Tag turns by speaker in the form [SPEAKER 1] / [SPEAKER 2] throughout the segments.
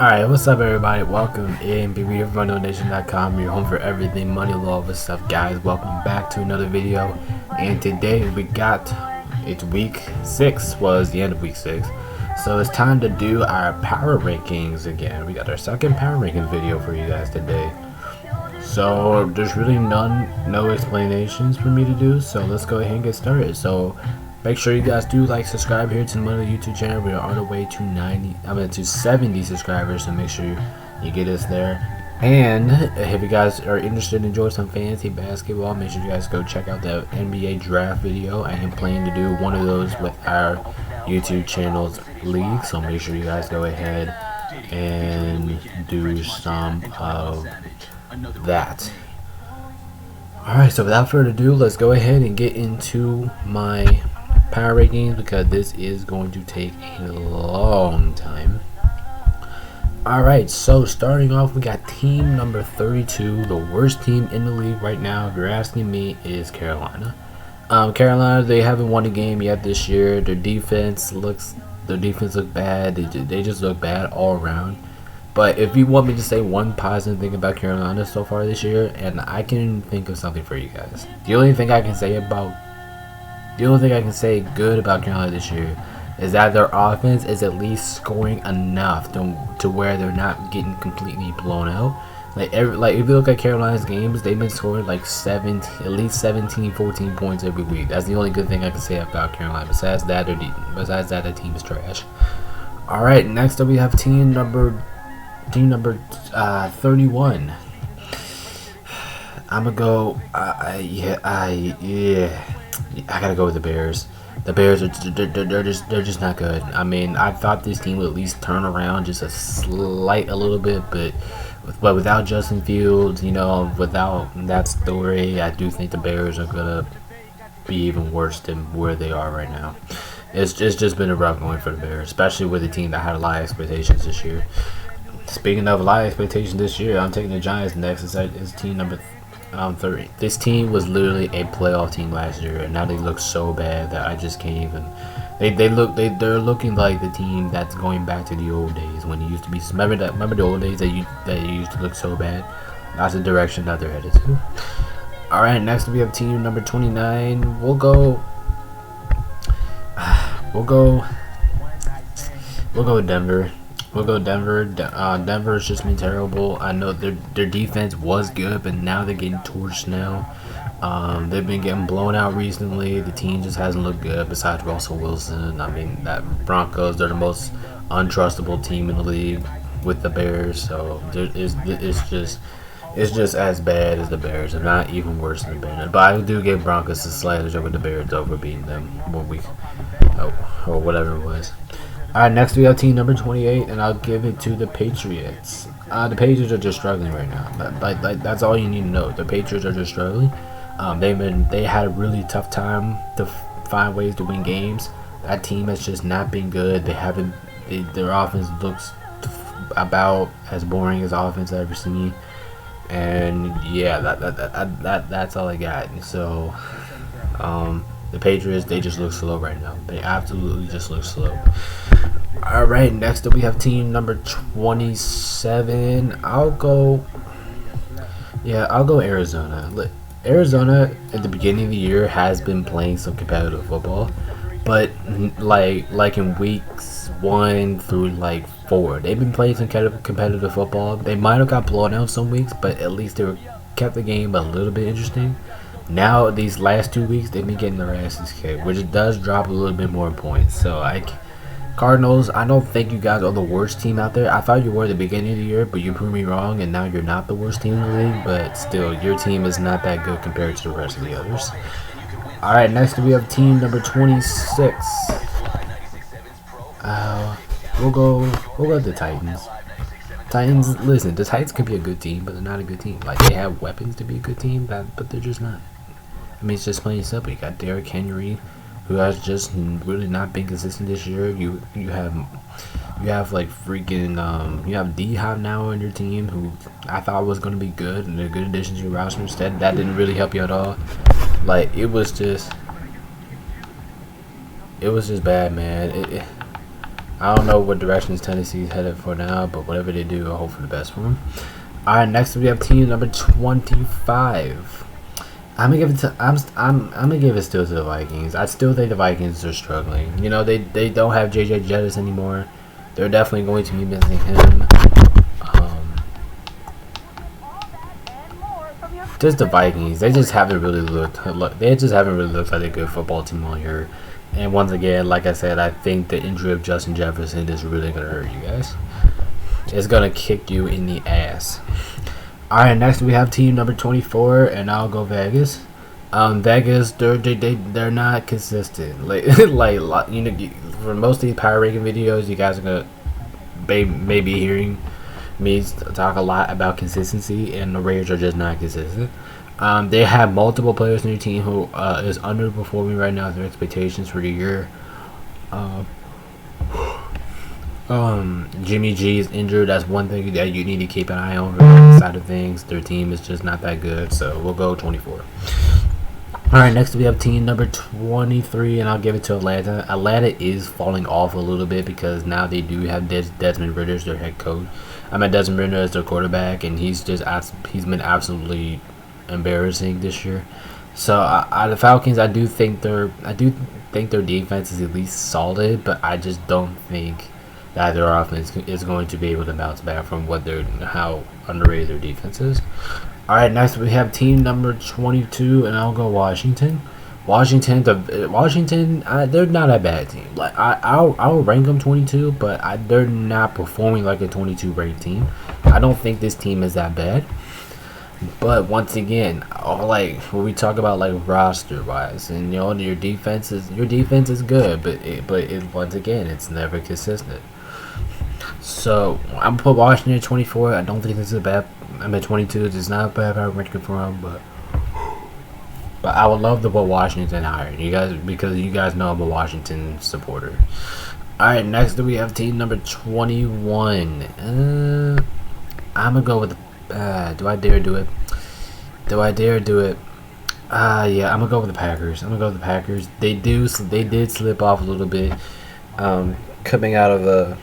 [SPEAKER 1] Alright, what's up everybody? Welcome in BBFRunDonation.com, your home for everything money, law, and stuff, guys. Welcome back to another video. And today it's week 6, was the end of week 6. So it's time to do our power rankings again. We got our second power rankings video for you guys today. So there's really no explanations for me to do, so let's go ahead and get started. So make sure you guys do subscribe here to the Money YouTube channel. We are on the way to 70 subscribers, so make sure you get us there. And if you guys are interested in enjoying some fantasy basketball, make sure you guys go check out the NBA draft video. I am planning to do one of those with our YouTube channel's league, so make sure you guys go ahead and do some of that. Alright, so without further ado, let's go ahead and get into my power rankings, because this is going to take a long time. Alright, so starting off, we got team number 32. The worst team in the league right now, if you're asking me, is Carolina. Carolina, they haven't won a game yet this year. Their defense looks bad. They just look bad all around. But if you want me to say one positive thing about Carolina so far this year, and I can think of something for you guys. The only thing I can say good about Carolina this year is that their offense is at least scoring enough to where they're not getting completely blown out. If you look at Carolina's games, they've been scoring at least 17, 14 points every week. That's the only good thing I can say about Carolina. Besides that, the team is trash. All right, next up we have team number 31. I'm gonna go. I gotta go with the Bears. The Bears they're just not good. I mean, I thought this team would at least turn around just a little bit, but without Justin Fields, without that story, I do think the Bears are gonna be even worse than where they are right now. It's just been a rough going for the Bears, especially with a team that had a lot of expectations this year. Speaking of a lot of expectations this year, I'm taking the Giants next. It's team number 30. This team was literally a playoff team last year, and now they look so bad that I just can't even. They're looking like the team that's going back to the old days when it used to be. Remember the old days that used to look so bad. That's the direction that they're headed to. All right, next we have team number 29. We'll go with Denver. We'll go Denver. Denver's just been terrible. I know their defense was good, but now they're getting torched now. They've been getting blown out recently. The team just hasn't looked good besides Russell Wilson. I mean, that Broncos, they're the most untrustable team in the league with the Bears. So it's just as bad as the Bears, and not even worse than the Bears. But I do give Broncos a slight edge over the Bears over beating them 1 week or whatever it was. Alright, next we have team number 28, and I'll give it to the Patriots. The Patriots are just struggling right now. That's all you need to know. The Patriots are just struggling. They had a really tough time to find ways to win games. That team has just not been good. Their offense looks about as boring as offense I've ever seen. And yeah, that's all I got. So the Patriots, they just look slow right now. They absolutely just look slow. Alright, next up we have team number 27. I'll go Arizona. Arizona at the beginning of the year has been playing some competitive football, but like in weeks 1 through 4, they've been playing some competitive football. They might have got blown out some weeks, but at least they kept the game a little bit interesting. Now these last 2 weeks, they've been getting their asses kicked, which does drop a little bit more points. So Cardinals, I don't think you guys are the worst team out there. I thought you were at the beginning of the year, but you proved me wrong, and now you're not the worst team in the league. But still, your team is not that good compared to the rest of the others. All right, next we have team number 26. We'll go with the Titans. Titans, listen, the Titans could be a good team, but they're not a good team. They have weapons to be a good team, but they're just not. I mean, it's just plain simple. You got Derrick Henry, who has just really not been consistent this year. You have you have D-Hop now on your team, who I thought was going to be good and a good addition to your roster. Instead, that didn't really help you at all. It was just bad, man. I don't know what directions Tennessee's headed for now, but whatever they do, I hope for the best for them. All right, next we have team number 25. I'm gonna give it to I'm gonna give it still to the Vikings. I still think the Vikings are struggling. You know, they don't have JJ Jettis anymore. They're definitely going to be missing him. Just the Vikings, they just haven't really looked like a good football team all year. And once again, like I said, I think the injury of Justin Jefferson is really gonna hurt you guys. It's gonna kick you in the ass. Alright, next we have team number 24, and I'll go Vegas. Vegas, they're not consistent. Like you know, for most of these power ranking videos, you guys are gonna maybe hearing me talk a lot about consistency, and the Raiders are just not consistent. They have multiple players on their team who is underperforming right now their expectations for the year. Jimmy G is injured. That's one thing that you need to keep an eye on for that side of things. Their team is just not that good, so we'll go 24. Alright, next we have team number 23, and I'll give it to Atlanta. Atlanta is falling off a little bit because now they do have Desmond Ridder as their head coach. Desmond Ridder as their quarterback, and he's been absolutely embarrassing this year. So the Falcons, I do think their defense is at least solid, but I just don't think that their offense is going to be able to bounce back from how underrated their defense is. All right, next we have team number 22, and I'll go Washington. Washington, they're not a bad team. Like I'll rank them 22, but they're not performing like a 22 ranked team. I don't think this team is that bad. But once again, like when we talk about like roster wise, and you know your defense is good, but once again it's never consistent. So I'm gonna put Washington at 24. I don't think this is a bad. I'm at 22. It's not a bad ranking for them, but I would love to put Washington higher, because you guys know I'm a Washington supporter. All right, next we have team number 21. I'm gonna go with. Do I dare do it? Yeah, I'm gonna go with the Packers. They did slip off a little bit, coming out of a.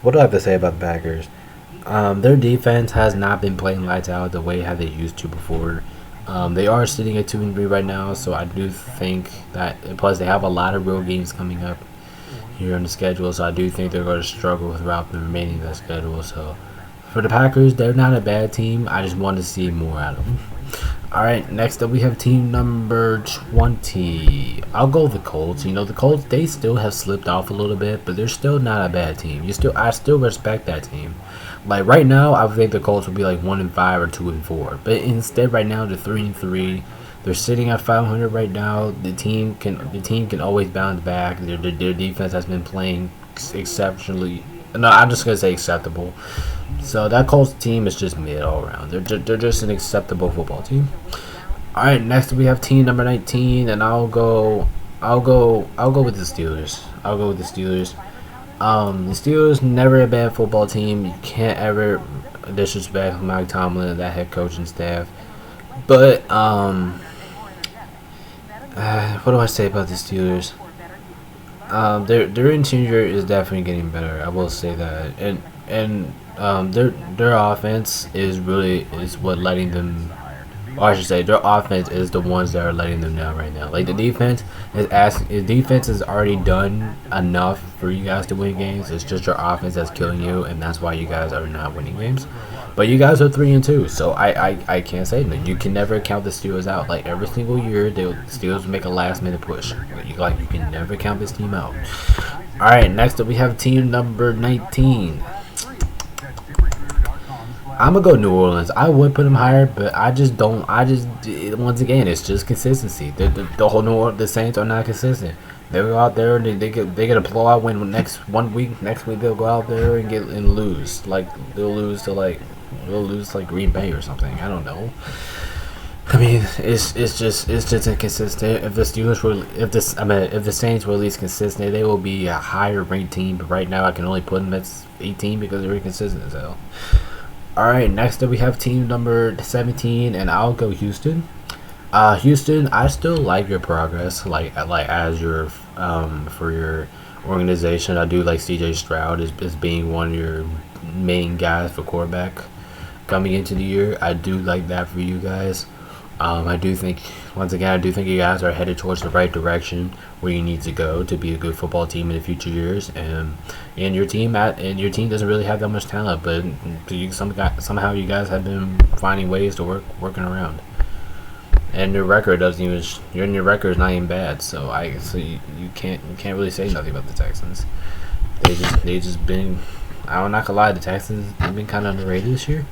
[SPEAKER 1] What do I have to say about the Packers? Their defense has not been playing lights out the way how they used to before. They are sitting at 2-3 right now, so I do think that. Plus, they have a lot of real games coming up here on the schedule, so I do think they're going to struggle throughout the remaining of that schedule. So for the Packers, they're not a bad team. I just want to see more out of them. All right, next up we have team number 20. I'll go with the Colts. You know, the Colts, they still have slipped off a little bit, but they're still not a bad team. I still respect that team. Like right now, I think the Colts would be like 1-5 or 2-4, but instead right now they're 3-3. They're sitting at 500 right now. The team can always bounce back. Their defense has been playing exceptionally. No, I'm just gonna say acceptable. So that Colts team is just mid all around. They're just an acceptable football team. All right, next we have team number 19, and I'll go with the Steelers. The Steelers never a bad football team. You can't ever disrespect Mike Tomlin and that head coaching staff. But what do I say about the Steelers? Their interior is definitely getting better. I will say that, and their offense is what letting them. Or I should say, their offense is the ones that are letting them down right now. Like the defense is already done enough for you guys to win games. It's just your offense that's killing you, and that's why you guys are not winning games. But you guys are 3-2, so I can't say that. You can never count the Steelers out. Like every single year, the Steelers make a last-minute push. You can never count this team out. All right, next up we have team number 19. I'm gonna go New Orleans. I would put them higher, but I just don't. Once again, it's just consistency. The Saints are not consistent. They go out there and they get a blowout win next week. Next week they'll go out there and lose. Like they'll lose to Green Bay or something. I don't know. I mean, it's just inconsistent. If the Saints were at least consistent, they will be a higher ranked team. But right now, I can only put them at 18 because they're inconsistent as hell. All right, next up we have team number 17, and I'll go Houston. Houston, I still like your progress. Like as your for your organization, I do like C.J. Stroud as being one of your main guys for quarterback coming into the year. I do like that for you guys. I do think, once again, I do think you guys are headed towards the right direction where you need to go to be a good football team in the future years. And your team doesn't really have that much talent, but somehow you guys have been finding ways to working around. And your record doesn't even your record is not even bad. So you can't really say nothing about the Texans. They just been, I'm not gonna lie, the Texans have been kind of underrated this year.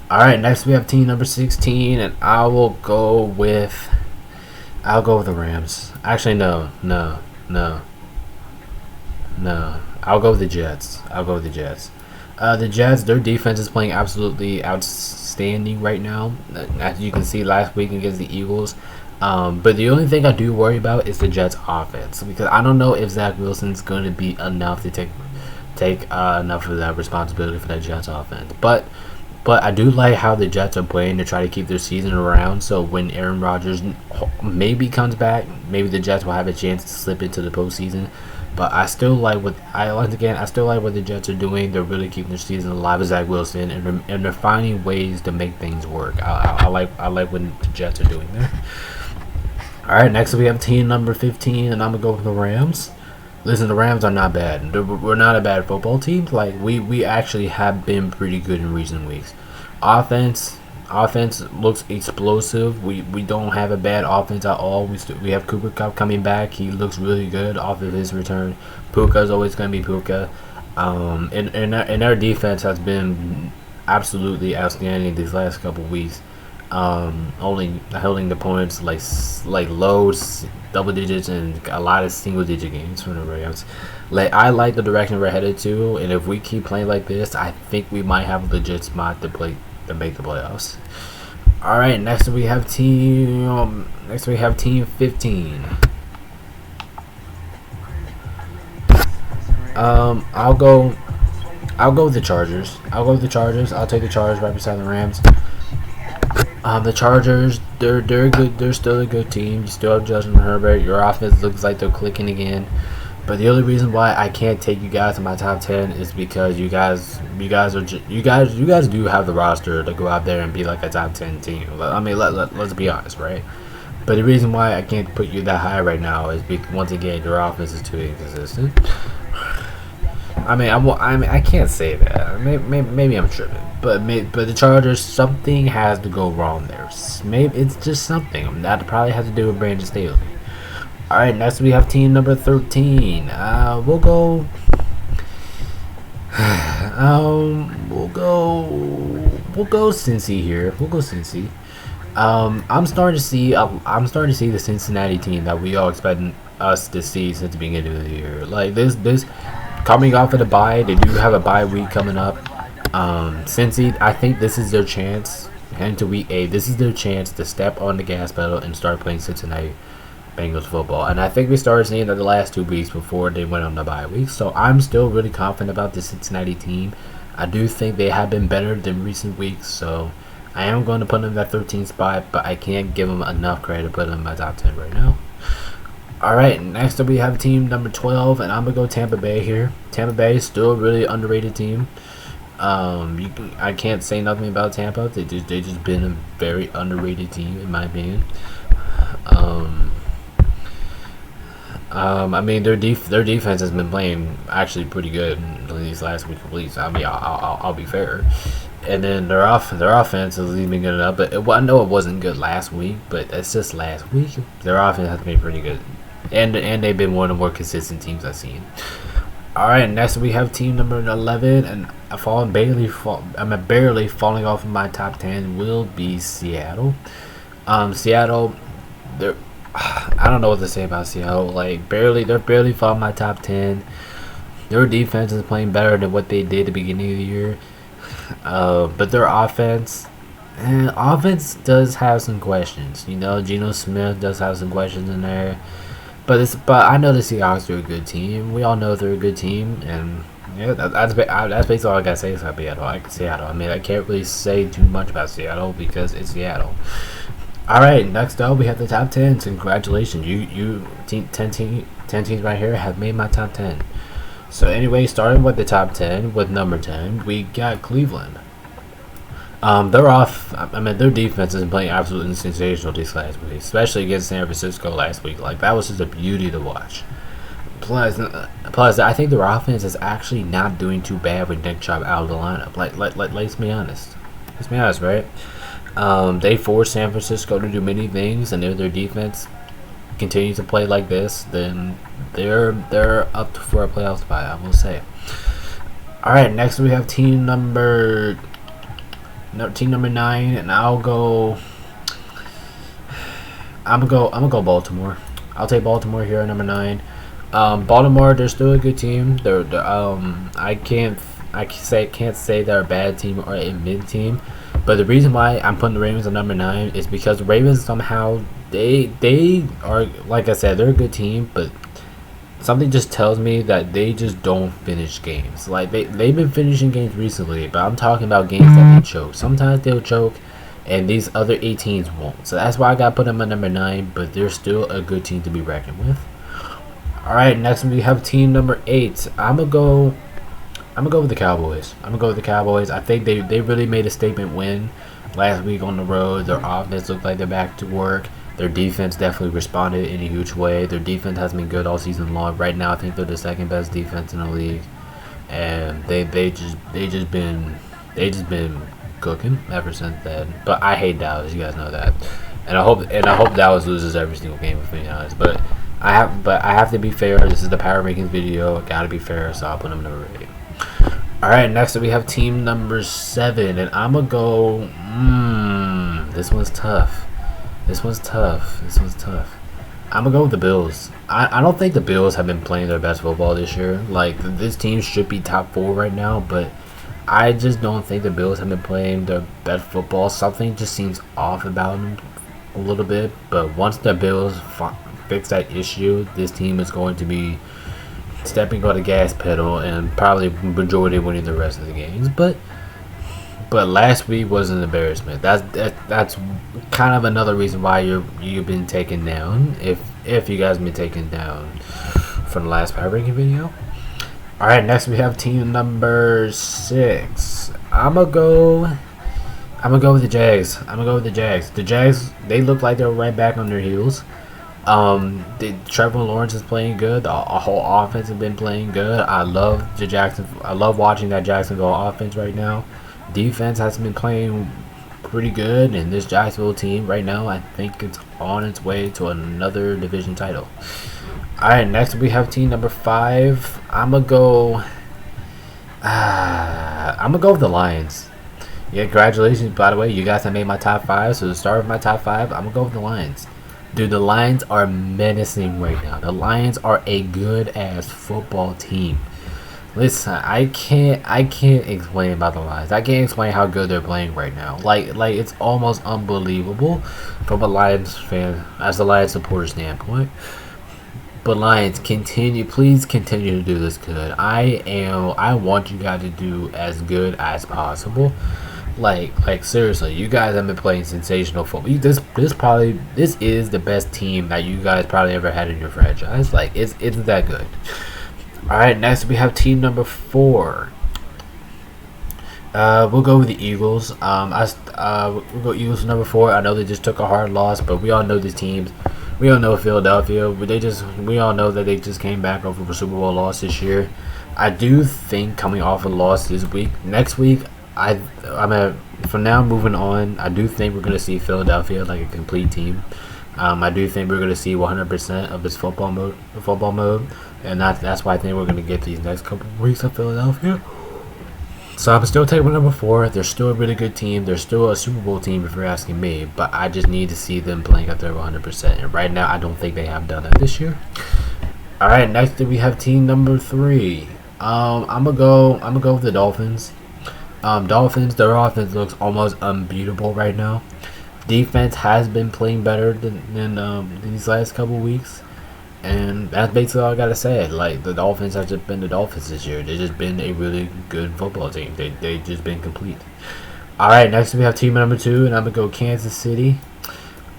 [SPEAKER 1] All right, next we have team number 16, and I'll go with the Rams. Actually, no. I'll go with the Jets. The Jets, their defense is playing absolutely outstanding right now. As you can see last week against the Eagles. But the only thing I do worry about is the Jets' offense, because I don't know if Zach Wilson's going to be enough to take enough of that responsibility for that Jets offense. But I do like how the Jets are playing to try to keep their season around. So when Aaron Rodgers maybe comes back, maybe the Jets will have a chance to slip into the postseason. But I still like what the Jets are doing. They're really keeping their season alive with Zach Wilson, and they're finding ways to make things work. I like what the Jets are doing there. All right, next we have team number 15, and I'm gonna go with the Rams. Listen, the Rams are not bad. We're not a bad football team. Like we actually have been pretty good in recent weeks. Offense looks explosive. We don't have a bad offense at all. We have Cooper Kupp coming back. He looks really good off of his return. Puka's always going to be Puka. And our defense has been absolutely outstanding these last couple weeks. Only holding the points like low double digits and a lot of single digit games from the Rams. I like the direction we're headed to, and if we keep playing like this, I think we might have a legit spot to make the playoffs. All right, next we have team 15. I'll go with the Chargers. I'll take the Chargers right beside the Rams. The Chargers, they're good. They're still a good team. You still have Justin Herbert. Your offense looks like they're clicking again. But the only reason why I can't take you guys in my top 10 is because you guys do have the roster to go out there and be like a top 10 team. I mean, let's be honest, right? But the reason why I can't put you that high right now is because, once again, your offense is too inconsistent. I can't say that. Maybe I'm tripping. But the Chargers, something has to go wrong there. Maybe it's just something that probably has to do with Brandon Staley. All right, next we have team number 13. We'll go Cincy here. We'll go Cincy. I'm starting to see the Cincinnati team that we all expected us to see since the beginning of the year. Like this coming off of the bye, they do have a bye week coming up. Cincy, I think this is their chance. Heading to week 8, this is their chance to step on the gas pedal and start playing Cincinnati Bengals football. And I think we started seeing that the last 2 weeks before they went on the bye week. So I'm still really confident about the Cincinnati team. I do think they have been better than recent weeks. So I am going to put them in that 13th spot, but I can't give them enough credit to put them in my top 10 right now. All right, next up we have team number 12, and I'm going to go Tampa Bay here. Tampa Bay is still a really underrated team. I can't say nothing about Tampa. They just been a very underrated team in my opinion. I mean their defense has been playing actually pretty good in these last week of weeks. I mean I'll be fair. And then their offense is even good enough. But I know it wasn't good last week, but it's just last week. Their offense has been pretty good, and they've been one of the more consistent teams I've seen. All right, next we have team number 11, and I'm barely falling off of my top 10. Will be Seattle. Seattle, I don't know what to say about Seattle. Like they're barely falling my top 10. Their defense is playing better than what they did at the beginning of the year. But their offense does have some questions. You know, Geno Smith does have some questions in there. But I know the Seahawks are a good team. We all know they're a good team, and yeah, that's basically all I gotta say about Seattle. I mean, I can't really say too much about Seattle because it's Seattle. All right, next up we have the top 10s. Congratulations, you 10 teams right here have made my top 10. So anyway, starting with the top 10, with number 10, we got Cleveland. They're off. I mean, their defense is playing absolutely sensational this last week, especially against San Francisco last week. Like, that was just a beauty to watch. Plus, I think their offense is actually not doing too bad with Nick Chubb out of the lineup. Let's be honest. Let's be honest, right? They forced San Francisco to do many things, and if their defense continues to play like this, then they're up for a playoff spot, I will say. All right, next we have team number 9, and I'm gonna go Baltimore. I'll take Baltimore here at number 9. Baltimore, they're still a good team. I can't say they're a bad team or a mid team, but the reason why I'm putting the Ravens at number 9 is because the Ravens somehow they are, like I said, they're a good team, but something just tells me that they just don't finish games. Like they've been finishing games recently, but I'm talking about games that they choke. Sometimes they'll choke, and these other 8 teams won't. So that's why I got put them at number 9. But they're still a good team to be reckoned with. All right, next we have team number 8. I'm gonna go with the Cowboys. I think they really made a statement win last week on the road. Their offense looked like they're back to work. Their defense definitely responded in a huge way. Their defense has been good all season long. Right now, I think they're the second best defense in the league, and they just been cooking ever since then. But I hate Dallas, you guys know that, and I hope Dallas loses every single game, if being honest. But I have to be fair. This is the power rankings video. I gotta be fair, so I'll put them number 8. All right, next we have team number 7, and I'm gonna go. This one's tough. I'm gonna go with the Bills. I don't think the Bills have been playing their best football this year. Like, this team should be top 4 right now, but I just don't think the Bills have been playing their best football. Something just seems off about them a little bit. But once the Bills fix that issue, this team is going to be stepping on the gas pedal and probably majority winning the rest of the games. But last week was an embarrassment. That's kind of another reason why you've been taken down. If you guys have been taken down from the last power ranking video. All right, next we have team number 6. I'm gonna go with the Jags. The Jags, they look like they're right back on their heels. Trevor Lawrence is playing good. The whole offense has been playing good. I love watching that Jacksonville offense right now. Defense has been playing pretty good, and this Jacksonville team right now, I think it's on its way to another division title. All right, next we have team number 5. I'm gonna go with the Lions. Yeah, congratulations, by the way, you guys have made my top 5. So to start with my top 5, I'm gonna go with the Lions. Dude, the Lions are menacing right now. The Lions are a good ass football team. Listen, I can't explain about the Lions. I can't explain how good they're playing right now. Like it's almost unbelievable from a Lions fan, as a Lions supporter standpoint. But Lions, please continue to do this good. I want you guys to do as good as possible. Like seriously, you guys have been playing sensational football. This is the best team that you guys probably ever had in your franchise. Like, it's that good. All right, next we have team number 4. We'll go with the Eagles. We'll go Eagles number 4. I know they just took a hard loss, but we all know these teams. We all know Philadelphia. We all know that they just came back over a Super Bowl loss this year. I do think coming off a loss this week, next week, from now moving on, I do think we're going to see Philadelphia like a complete team. I do think we're going to see 100% of its football mode, and that's why I think we're going to get these next couple of weeks of Philadelphia. So I'm still taking number 4. They're still a really good team. They're still a Super Bowl team if you're asking me, but I just need to see them playing at their 100%. And right now, I don't think they have done that this year. All right, next we have team number 3. I'm gonna go with the Dolphins. Dolphins, their offense looks almost unbeatable right now. Defense has been playing better than these last couple weeks, and that's basically all I gotta say. Like, the Dolphins have just been the Dolphins this year. They've just been a really good football team. They just been complete. All right, next we have team number 2, and I'm gonna go Kansas City.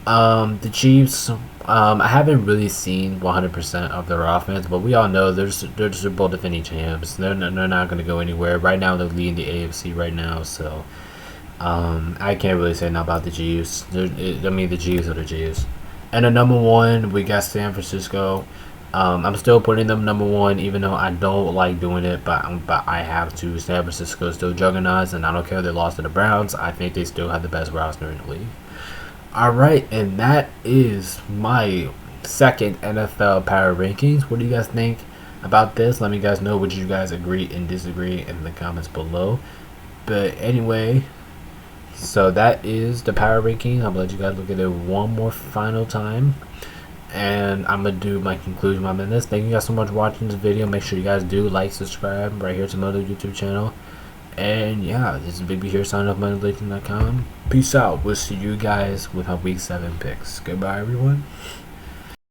[SPEAKER 1] The Chiefs, I haven't really seen 100% of their offense, but we all know they're Super Bowl defending champs. They're not going to go anywhere. Right now, they're leading the AFC right now, so I can't really say nothing about the Chiefs. The Chiefs are the Chiefs. And the number one, we got San Francisco. I'm still putting them number one, even though I don't like doing it, but I have to. San Francisco is still juggernauts, and I don't care if they lost to the Browns. I think they still have the best roster in the league. Alright, and that is my second NFL power rankings. What do you guys think about this? Let me guys know what you guys agree and disagree in the comments below. But anyway, so that is the power ranking. I'm gonna let you guys look at it one more final time, and I'm gonna do my conclusion on this. Thank you guys so much for watching this video. Make sure you guys do like, subscribe right here to my other YouTube channel. And yeah, this is Big B here, signing off MoneyLegend.com. Peace out. We'll see you guys with our week 7 picks. Goodbye, everyone.